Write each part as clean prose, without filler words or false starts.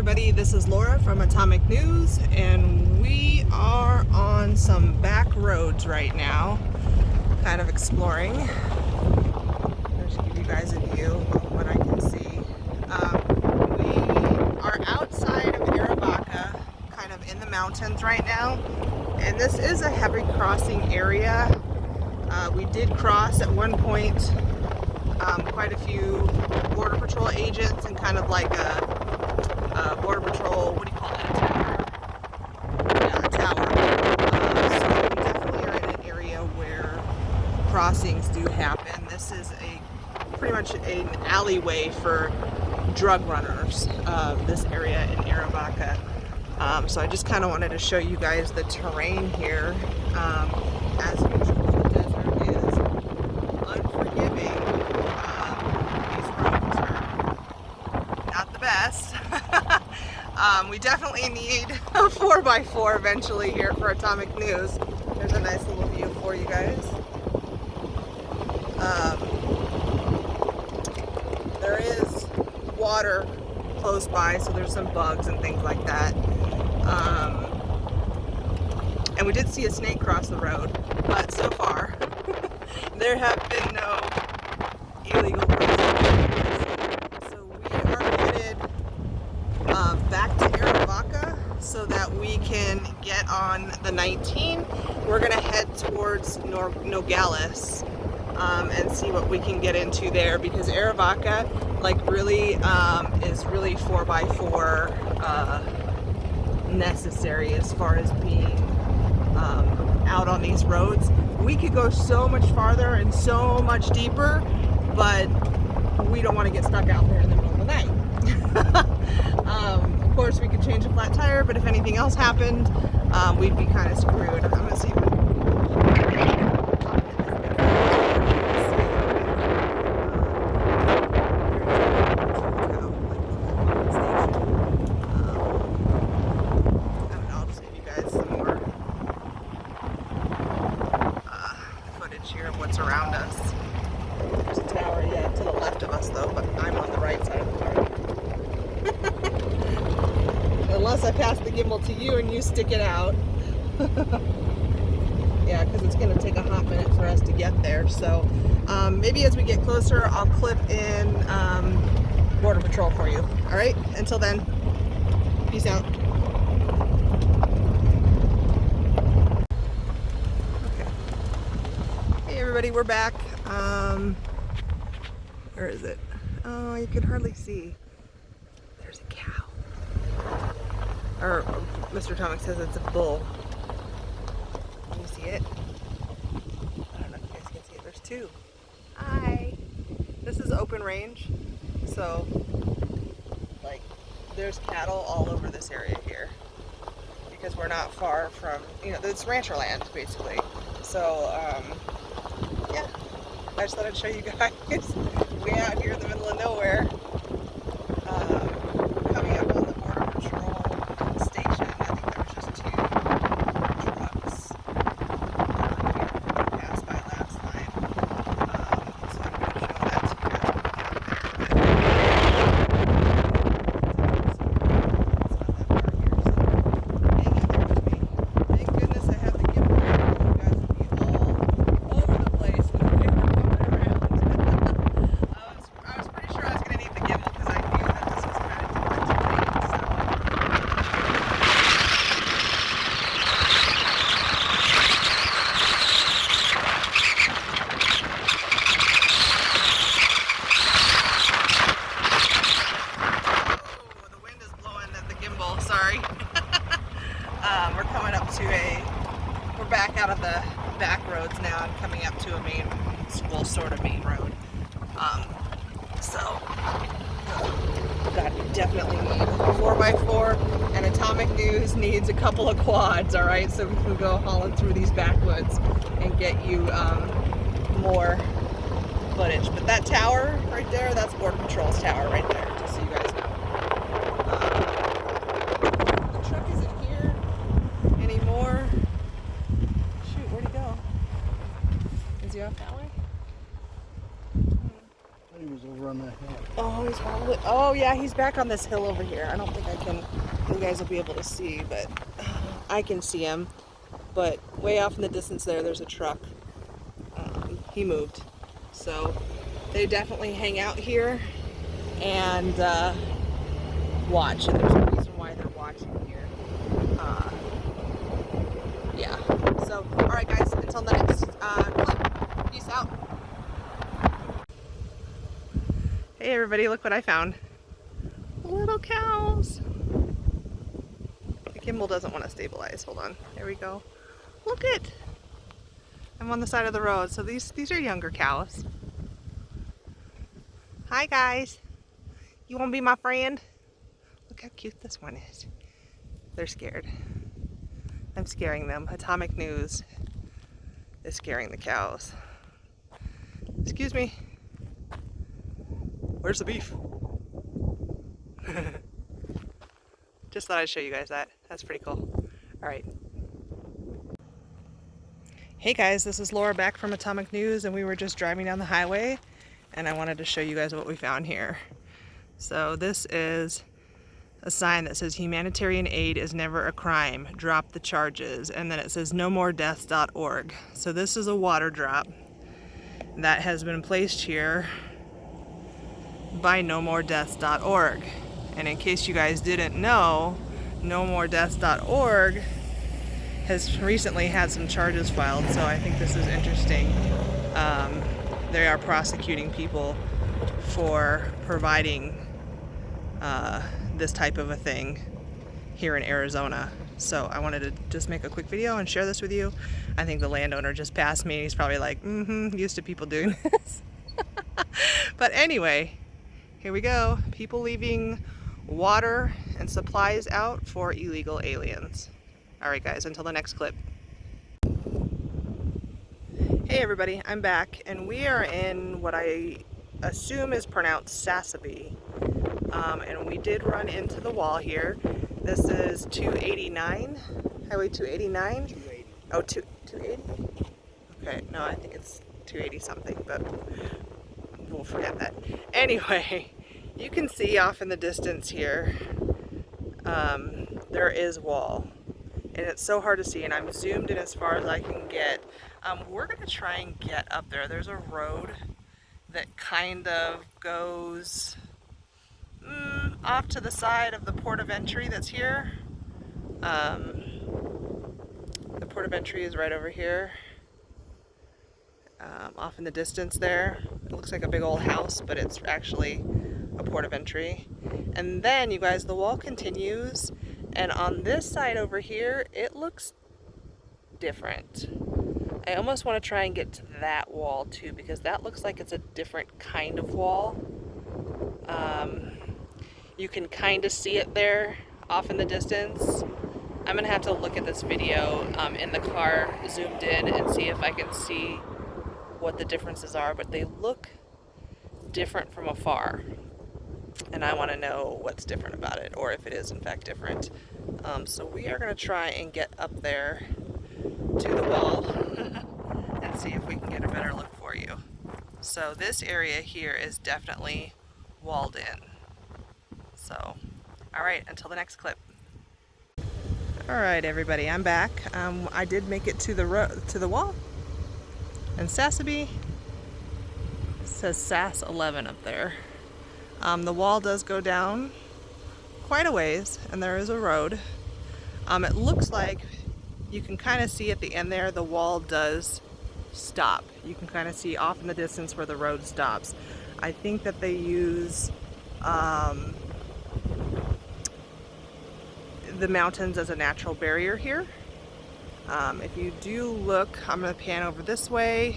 everybody, this is Laura from Atomic News, and we are on some back roads right now, kind of exploring. I'll just give you guys a view of what I can see. We are outside of Arivaca, kind of in the mountains right now, and this is a heavy crossing area. We did cross at one point quite a few Border Patrol agents and kind of like a Border Patrol, what do you call it, a tower? Yeah, a tower. So we definitely are in an area where crossings do happen. This is pretty much an alleyway for drug runners, this area in Arivaca. So I just kind of wanted to show you guys the terrain here. As usual, the desert is unforgiving. These roads are not the best. We definitely need a 4x4 eventually here for Atomic News. There's a nice little view for you guys. There is water close by, so there's some bugs and things like that. And we did see a snake cross the road, but so far there have been no illegal crossings. So we are headed back to Arivaca so that we can get on the 19. We're going to head towards Nogales and see what we can get into there, because Arivaca really is really 4x4 necessary as far as being out on these roads. We could go so much farther and so much deeper, but we don't want to get stuck out there in the middle of the night. Of course, we could change a flat tire, but if anything else happened, we'd be kind of screwed. I'm going to see if here of what's around us. There's a tower, yeah, to the left of us though, but I'm on the right side of the car. Unless I pass the gimbal to you and you stick it out. Yeah, because it's going to take a hot minute for us to get there. So maybe as we get closer, I'll clip in Border Patrol for you. All right, until then, peace out. Everybody, we're back. Where is it? Oh, you can hardly see. There's a cow. Or Mr. Atomic says it's a bull. Can you see it? I don't know if you guys can see it. There's two. Hi. This is open range, so there's cattle all over this area here, because we're not far from, it's rancher land basically. So yeah, I just thought I'd show you guys. We out here in the middle of nowhere, coming up on the Border Patrol station. I think there was just two trucks we passed by last time. So I'm going to show that to you guys when we get out there. Thank goodness I have the gimbal. You guys would be all over the place when we were coming around. I was pretty sure I was going to need the gimbal because I knew that this was kind of different terrain. Oh, the wind is blowing at the gimbal. Sorry. We're coming up to we're back out of the back roads now and coming up to a main, well, sort of main road. God, we definitely need a 4x4, and Atomic News needs a couple of quads, all right, so we can go hauling through these backwoods and get you more footage. But that tower right there, that's Border Patrol's tower right there, just so you guys know. The truck isn't here anymore. Shoot, where'd he go? Is he off that way? He was was over on that hill. Oh, he's probably. Oh, yeah, he's back on this hill over here. I don't think you guys will be able to see, but I can see him. But way off in the distance there's a truck. He moved. So they definitely hang out here and watch. And there's a reason why they're watching here. Yeah. So, all right, guys. Until the next clip. Peace out. Hey, everybody! Look what I found. Little cows. The gimbal doesn't want to stabilize. Hold on. There we go. Look it. I'm on the side of the road, so these are younger cows. Hi, guys. You want to be my friend? Look how cute this one is. They're scared. I'm scaring them. Atomic News is scaring the cows. Excuse me. Where's the beef? Just thought I'd show you guys that. That's pretty cool. All right. Hey guys, this is Laura back from Atomic News, and we were just driving down the highway and I wanted to show you guys what we found here. So this is a sign that says humanitarian aid is never a crime, drop the charges, and then it says nomoredeaths.org. So this is a water drop that has been placed here by nomoredeaths.org. And in case you guys didn't know, nomoredeaths.org has recently had some charges filed, so I think this is interesting. They are prosecuting people for providing this type of a thing here in Arizona. So I wanted to just make a quick video and share this with you. I think the landowner just passed me. He's probably like, used to people doing this. But anyway, here we go. People leaving water and supplies out for illegal aliens. All right, guys, until the next clip. Hey everybody, I'm back, and we are in what I assume is pronounced Sasabe. And we did run into the wall here. This is 289, Highway 289? 280. Oh, 280? Okay, no, I think it's 280 something, but we'll forget that. Anyway, you can see off in the distance here, there is wall. And it's so hard to see, and I'm zoomed in as far as I can get. We're going to try and get up there. There's a road that kind of goes off to the side of the port of entry that's here. The port of entry is right over here, off in the distance there. It looks like a big old house, but it's actually a port of entry. And then, you guys, the wall continues, and on this side over here, it looks different. I almost want to try and get to that wall too, because that looks like it's a different kind of wall. You can kind of see it there off in the distance. I'm gonna have to look at this video in the car, zoomed in, and see if I can see what the differences are, but they look different from afar. And I want to know what's different about it, or if it is in fact different. So we are going to try and get up there to the wall and see if we can get a better look for you. So this area here is definitely walled in. So, all right, until the next clip. All right, everybody, I'm back. I did make it to the wall. And Sasabe says SAS 11 up there. The wall does go down quite a ways, and there is a road. It looks like you can kind of see at the end there, the wall does stop. You can kind of see off in the distance where the road stops. I think that they use the mountains as a natural barrier here. If you do look, I'm going to pan over this way.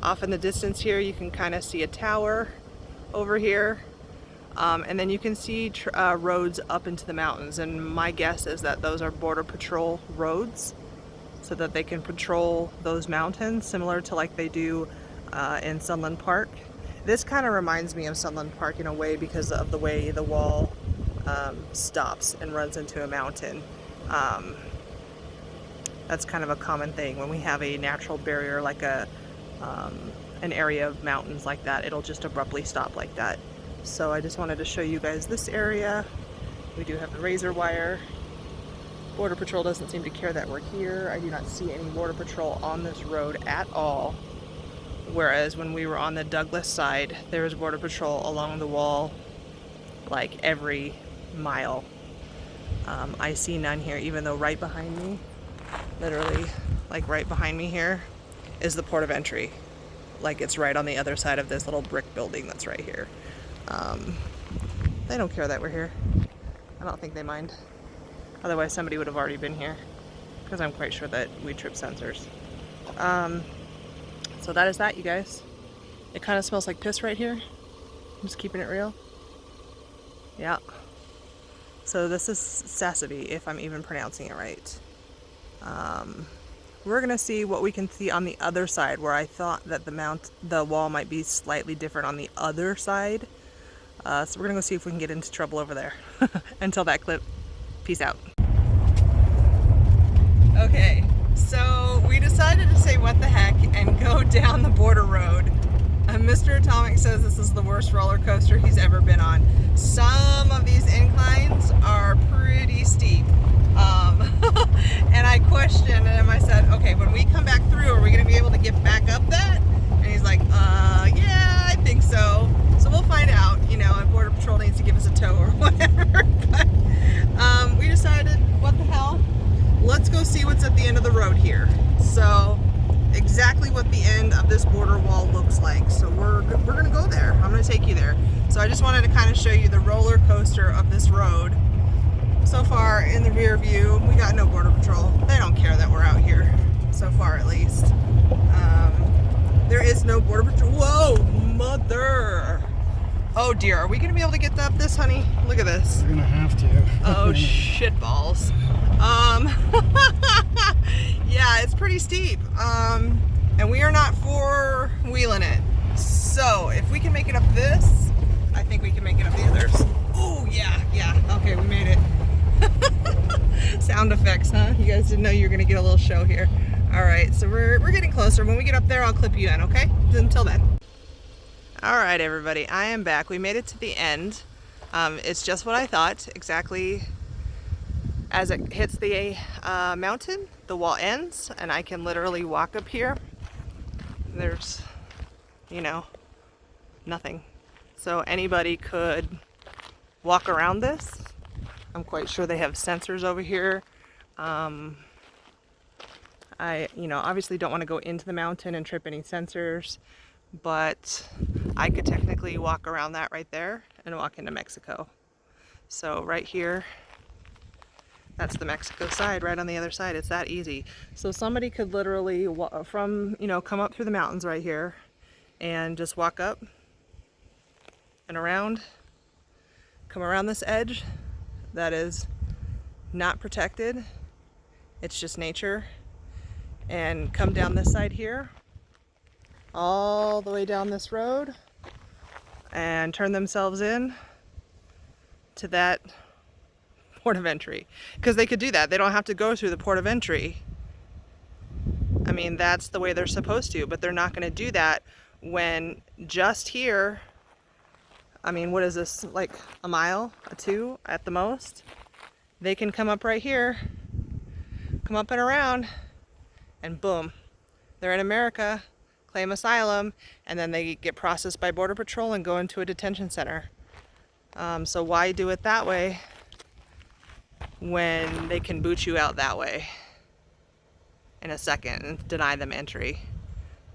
Off in the distance here, you can kind of see a tower over here. And then you can see roads up into the mountains, and my guess is that those are Border Patrol roads, so that they can patrol those mountains, similar to like they do in Sunland Park. This kind of reminds me of Sunland Park in a way, because of the way the wall stops and runs into a mountain. That's kind of a common thing when we have a natural barrier like a an area of mountains like that, it'll just abruptly stop like that. So I just wanted to show you guys this area. We do have the razor wire. Border Patrol doesn't seem to care that we're here. I do not see any Border Patrol on this road at all. Whereas when we were on the Douglas side, there was Border Patrol along the wall like every mile. I see none here, even though right behind me, literally like right behind me here, is the port of entry. Like it's right on the other side of this little brick building that's right here. They don't care that we're here. I don't think they mind. Otherwise somebody would have already been here, because I'm quite sure that we trip sensors. So that is that, you guys. It kind of smells like piss right here. I'm just keeping it real. Yeah. So this is Sasabe, if I'm even pronouncing it right. We're gonna see what we can see on the other side, where I thought that the wall might be slightly different on the other side. So we're gonna go see if we can get into trouble over there. Until that clip, peace out. Okay, so we decided to say what the heck and go down the border road. Mr. Atomic says this is the worst roller coaster he's ever been on. Some of these inclines are pretty steep. And I questioned him. I said, okay, when we come back through, are we going to be able to get back up that? And he's like, yeah, I think so. So we'll find out, you know, if Border Patrol needs to give us a tow or whatever. But we decided, what the hell? Let's go see what's at the end of the road here. So exactly what the end of this border wall looks like. So we're gonna go there. I'm gonna take you there. So I just wanted to kind of show you the roller coaster of this road. So far in the rear view, we got no Border Patrol. They don't care that we're out here, so far at least. There is no Border Patrol. Whoa, mother! Oh dear, are we gonna be able to get up this, honey? Look at this. We're gonna have to. Oh shit balls. Yeah, it's pretty steep. And we are not four-wheeling it. So if we can make it up this, I think we can make it up the others. Oh yeah, okay, we made it. Sound effects, huh? You guys didn't know you were gonna get a little show here. All right, so we're getting closer. When we get up there, I'll clip you in, okay? Until then. All right, everybody, I am back. We made it to the end. It's just what I thought. Exactly as it hits the mountain, the wall ends, and I can literally walk up here. There's, you know, nothing. So anybody could walk around this. I'm quite sure they have sensors over here. I, you know, obviously don't want to go into the mountain and trip any sensors, but I could technically walk around that right there and walk into Mexico. So right here, that's the Mexico side. Right on the other side, it's that easy. So somebody could literally from, you know, come up through the mountains right here and just walk up and around, come around this edge that is not protected, it's just nature, and come down this side here all the way down this road and turn themselves in to that port of entry. Because they could do that. They don't have to go through the port of entry. I mean, that's the way they're supposed to, but they're not going to do that when just here, I mean, what is this, like a mile, a two at the most? They can come up right here, come up and around, and boom, they're in America, claim asylum, and then they get processed by Border Patrol and go into a detention center. So why do it that way when they can boot you out that way in a second and deny them entry?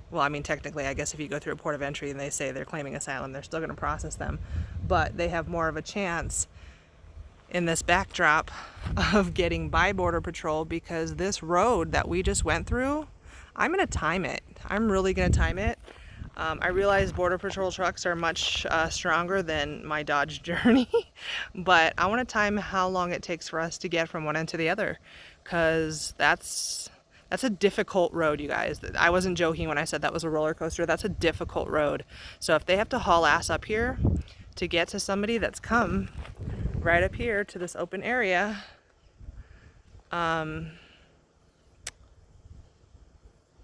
Well, I mean, technically, I guess if you go through a port of entry and they say they're claiming asylum, they're still going to process them. But they have more of a chance in this backdrop of getting by Border Patrol, because this road that we just went through, I'm going to time it. I'm really going to time it. I realize Border Patrol trucks are much stronger than my Dodge Journey, but I want to time how long it takes for us to get from one end to the other, because that's a difficult road, you guys. I wasn't joking when I said that was a roller coaster. That's a difficult road. So if they have to haul ass up here to get to somebody that's come right up here to this open area,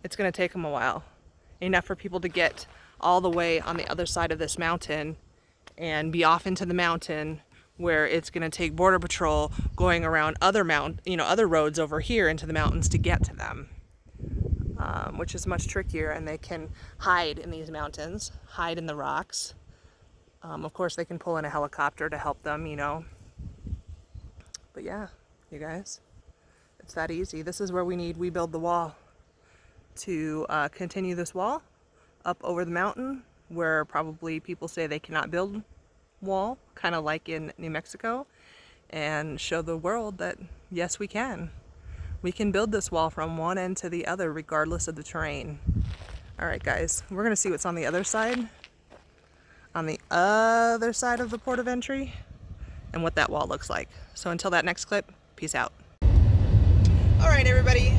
it's going to take them a while. enough for people to get all the way on the other side of this mountain and be off into the mountain, where it's going to take Border Patrol going around other other roads over here into the mountains to get to them, which is much trickier. And they can hide in these mountains, hide in the rocks. Of course, they can pull in a helicopter to help them, But yeah, you guys, it's that easy. This is where we build the wall to continue this wall up over the mountain, where probably people say they cannot build wall, kind of like in New Mexico, and show the world that yes, we can. We can build this wall from one end to the other regardless of the terrain. All right, guys, we're gonna see what's on the other side of the port of entry and what that wall looks like. So until that next clip, peace out. All right, everybody,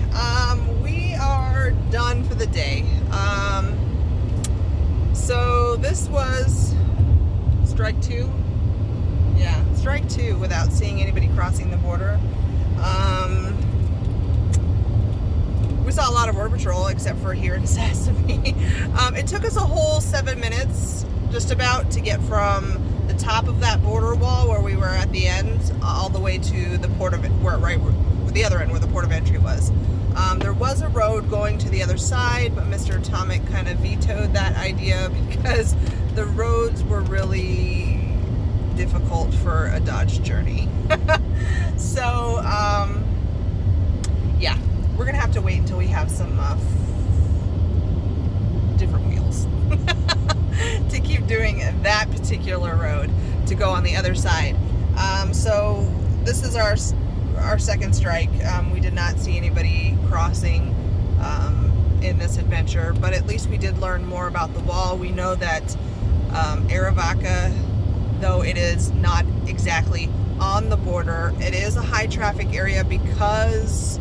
we are done for the day. So this was strike two. Yeah, strike two without seeing anybody crossing the border. We saw a lot of Border Patrol, except for here in Sasabe. It took us a whole 7 minutes, just about, to get from the top of that border wall where we were at the end, all the way to the port of the other end where the port of entry was. There was a road going to the other side, but Mr. Atomic kind of vetoed that idea because the roads were really difficult for a Dodge journey. So, yeah, we're gonna have to wait until we have some different wheels to keep doing that particular road to go on the other side. So this is our second strike. We did not see anybody crossing in this adventure, but at least we did learn more about the wall. We know that Arivaca, though it is not exactly on the border, it is a high traffic area because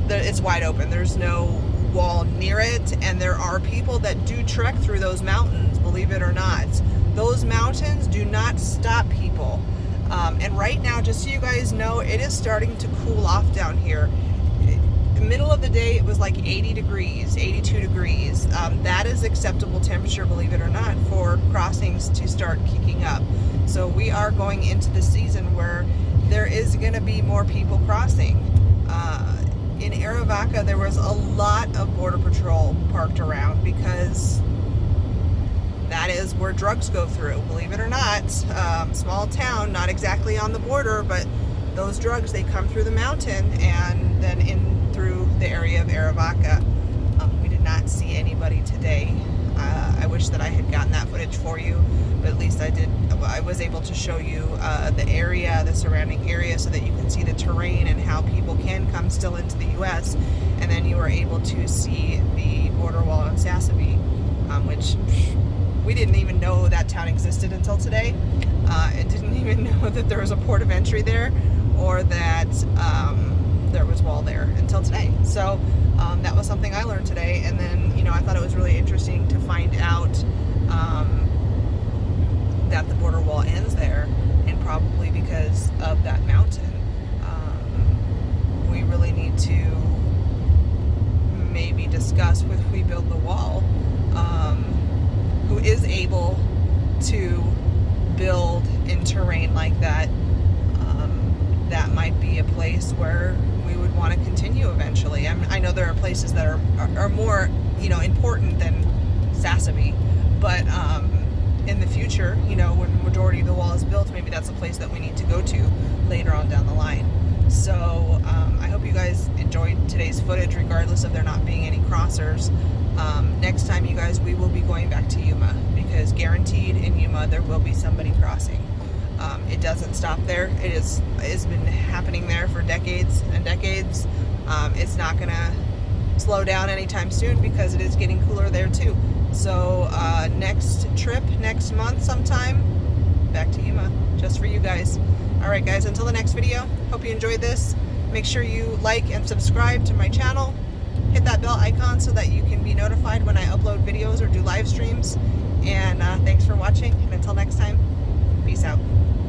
it's wide open. There's no wall near it, and there are people that do trek through those mountains, believe it or not. Those mountains do not stop people. And right now, just so you guys know, it is starting to cool off down here. The middle of the day, it was like 80 degrees, 82 degrees. That is acceptable temperature, believe it or not, for crossings to start kicking up. So we are going into the season where there is going to be more people crossing. In Arivaca, there was a lot of Border Patrol parked around because that is where drugs go through, believe it or not. Small town, not exactly on the border, but those drugs, they come through the mountain and then in through the area of Arivaca. We did not see anybody today. I wish that I had gotten that footage for you, but at least I did. I was able to show you the area, the surrounding area, so that you can see the terrain and how people can come still into the U.S. And then you were able to see the border wall in Sasabe, which we didn't even know that town existed until today. And didn't even know that there was a port of entry there, or that there was wall there until today. So that was something I learned today. And then, I thought it was really interesting to find out that the border wall ends there, and probably because of that mountain. We really need to maybe discuss with We Build the Wall, who is able to build in terrain like that. That might be a place where we would want to continue eventually. I know there are places that are more, important than Sasabe, but in the future, when the majority of the wall is built, maybe that's a place that we need to go to later on down the line. So I hope you guys enjoyed today's footage, regardless of there not being any crossers. Next time, you guys, we will be going back to Yuma, because guaranteed in Yuma there will be somebody crossing. It doesn't stop there. It's been happening there for decades and decades. It's not gonna slow down anytime soon, because it is getting cooler there too. So next trip, next month sometime, back to Yuma, just for you guys. All right, guys, until the next video, hope you enjoyed this. Make sure you like and subscribe to my channel. Hit that bell icon so that you can be notified when I upload videos or do live streams. And thanks for watching, and until next time, peace out.